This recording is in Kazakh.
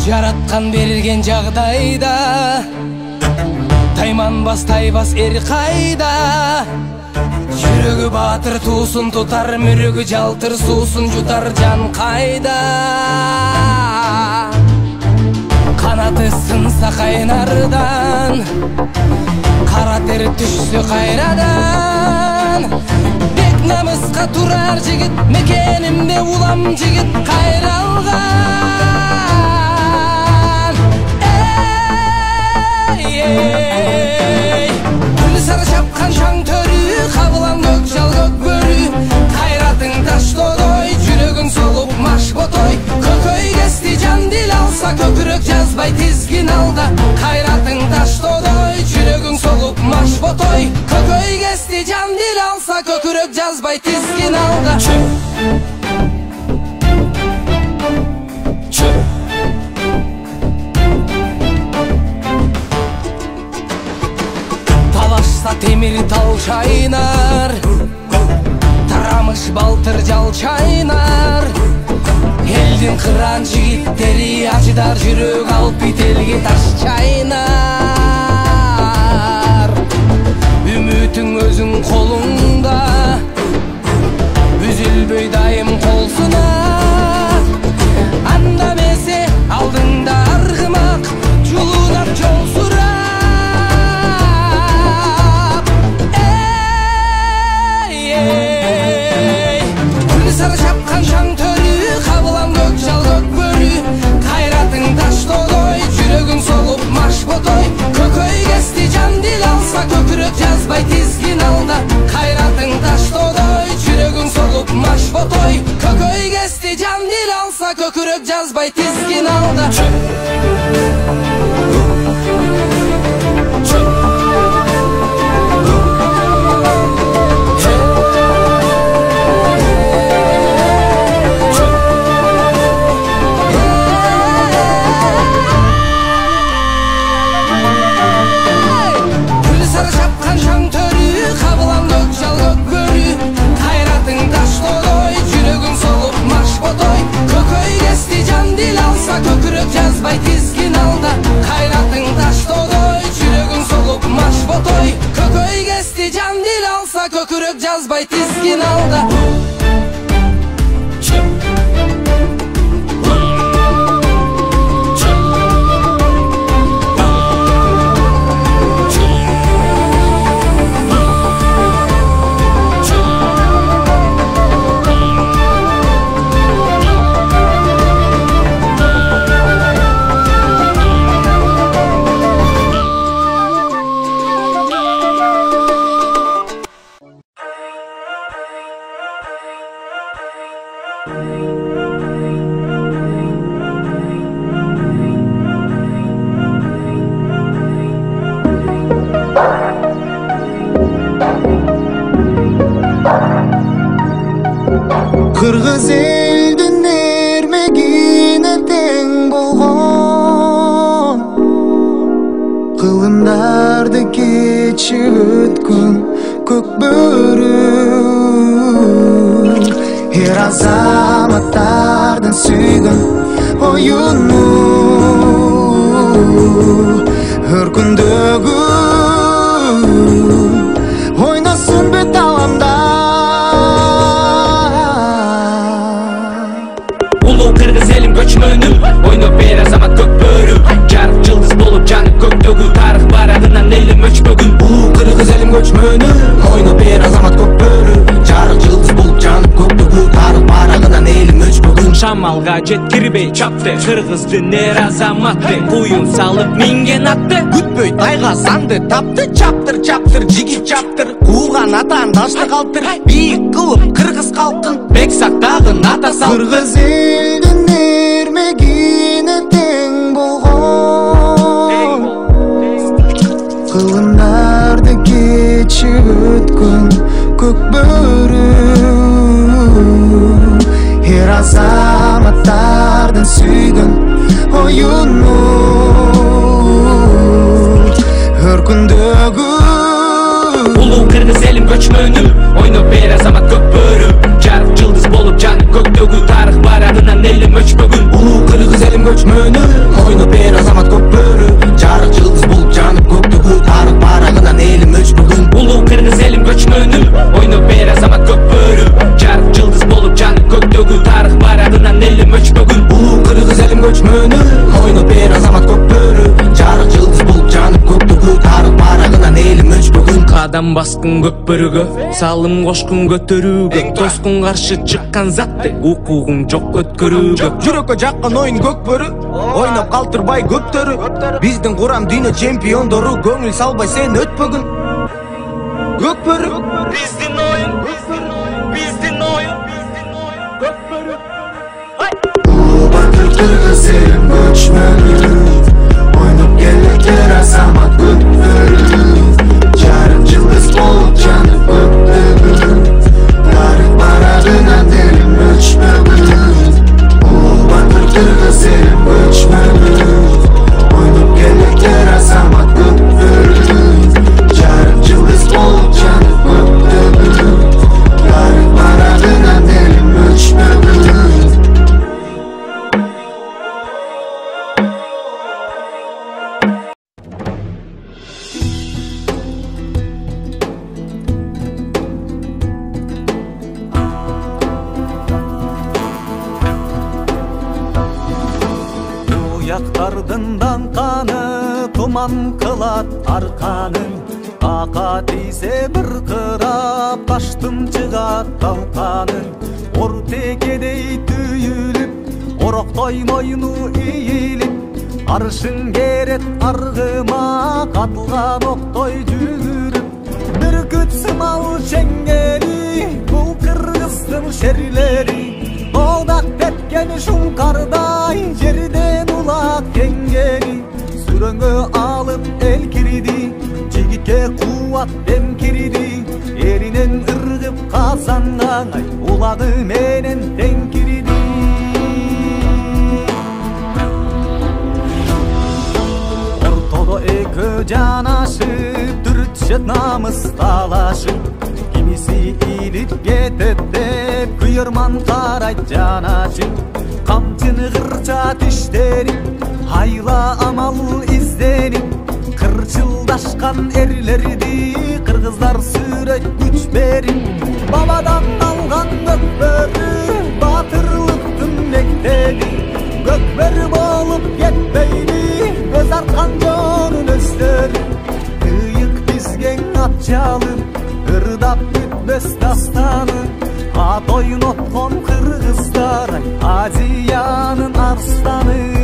Жараткан берген жагдайда тайманбас тайбас эр кайда. Жүрөгү батыр туусун тутар, мүрөгү жалтыр суусун жутар жан кайда. Канаты сынса кайнардан, кара тер түшсө кайрадан. Бек намыска турар жигит, мекенимде улам жигит кайралган. Күлі сары шапқан шаң төрі, қабылан көк жал көк бөрі. Қайратың таш додой, жүрегің солып маш ботой. Көкөй кести жан дил алса, көкірек жазбай тизгин алда. Қайратың таш додой, жүрегің солып маш ботой. Көкөй кести жан дил алса, көкірек жазбай тизгин алда. Темир тал чайнар, тарамыш балтыр жал чайнар. Элдин кыран жигиттери ажыдар, жүрөк алып бителге таш чайнар. Үмүтүң өзүң колуңда, үзүлбөй дайым колсуна. Анда месе алдыңда аргымак, жулунап жол сурап. Сары шапқан шаң төрі, қабылан көк жал көк бөрі. Қайратың таш додой, жүрегің солып маш ботой. Көкөй кести жан дил алса, көкірек жазбай тизгин алда. Қайратың таш додой, жүрегің солып маш ботой. Көкөй кести жан дил алса, көкірек жазбай тизгин алда. Көкірек жазбай тизгин алда. Қайратың таш додой, жүрегің солып маш ботой. Көкөй кести жан дил алса, көкірек жазбай тизгин алда. Кыргыз элдин эрмегине тең болгон, кылымдарды кечип өткөн көк бөрү. Эр азаматтардын сүйгөн оюну, өркүндөгү ойносын бет аламда. Кыргыз элим көчмөнү, ойноп бер азамат көк бөрү. Жарык жылдыз болуп жанып көктөгү, тарых барагынан элим өчпөгүн. Улуу кыргыз элим көчмөнү, ойноп бер азамат көк бөрү. Жарык жылдыз болуп жанып көктөгү, тарых барагынан элим өчпөгүн. Шамалга жеткирбей чапты, кыргыздын эр азаматы. Буюн салып минген атты, күтпөй тайга санды тапты. Чаптыр чаптыр жигит чаптыр, кууган атан дашты калтыр. Бийик кылып кыргыз калкын, бек сактагын ата сал. Кыргыз элдин эрмегине тең болгон, кылымдарды кечип өткөн көк бөрү. Эр азаматтардын сүйгөн оюну, өркүндөгү. Улуу кыргыз элим көчмөнү, ойноп бер азамат көк бөрү. Жарык жылдыз болуп жанып көктөгү, тарых барагынан элим өчпөгүн. Улуу кыргыз элим көчмөнү, Жан баскын көкбөрүгө, салым кошкун көтөрүүгө, тоскун каршы чыккан затты укугуң жок өткөрүүгө. Жүрөккө жаккан оюн көкбөрү, ойноп калтырбай көптөрү. Биздин курам дүйнө чемпиондору, көңүл салбай сен өтпөгүн. Көкбөрү, Биздин оюн, биздин оюн, көкбөрү. Батыр кыргыз элим көчмөнү, ойноп келектер азамат көкбөрү. Жарым жылдыз болуп жанып көктөгүн, тарых барагынан элим өчмөгүн. Батыр кыргыз элим көчмөнү, ойноп келектер азамат көкбөрү. Жарым жылдыз болуп жанып көктөгүн, тарых барагынан элим өчмөгүн. Аяқтардың даңқаны тұман қылат арқанын, ақа тисе бір қырап таштым шығат талқанын. Ортекедей түйіліп, ороктой мойну иіліп, аршын керет арғыма қатылған оқтой жүгіріп. Бүркіт сымау шеңгели, бұл қырғыздың шерлері, Оdak tepken şunkarday, yerden ulak kengeri. Süröngö alıp el kiridi, jigitke kuvat dem kiridi. Erinen ırgıp kazangan ay, ulağı menen den kiridi. Ortodo ekö janaşıp, dürtşet namız talaşıp. Kimisi ilip getet dep, kıyırman karayt janaşıp. Kamçını kırça tişterip, hayla amal izdenip. Kırçıldaşkan erlerdi, kırgızlar sürek güç berip. Babadan algan gökbörü, batırlıktın mekteli. Gökbörü bolup yetmeyli, göz arkan jonun özleri. Kıyık bizgen atçalım, ırdap bütmez dastanı. At oynatkan kırgızlar, Aziyanın arslanı.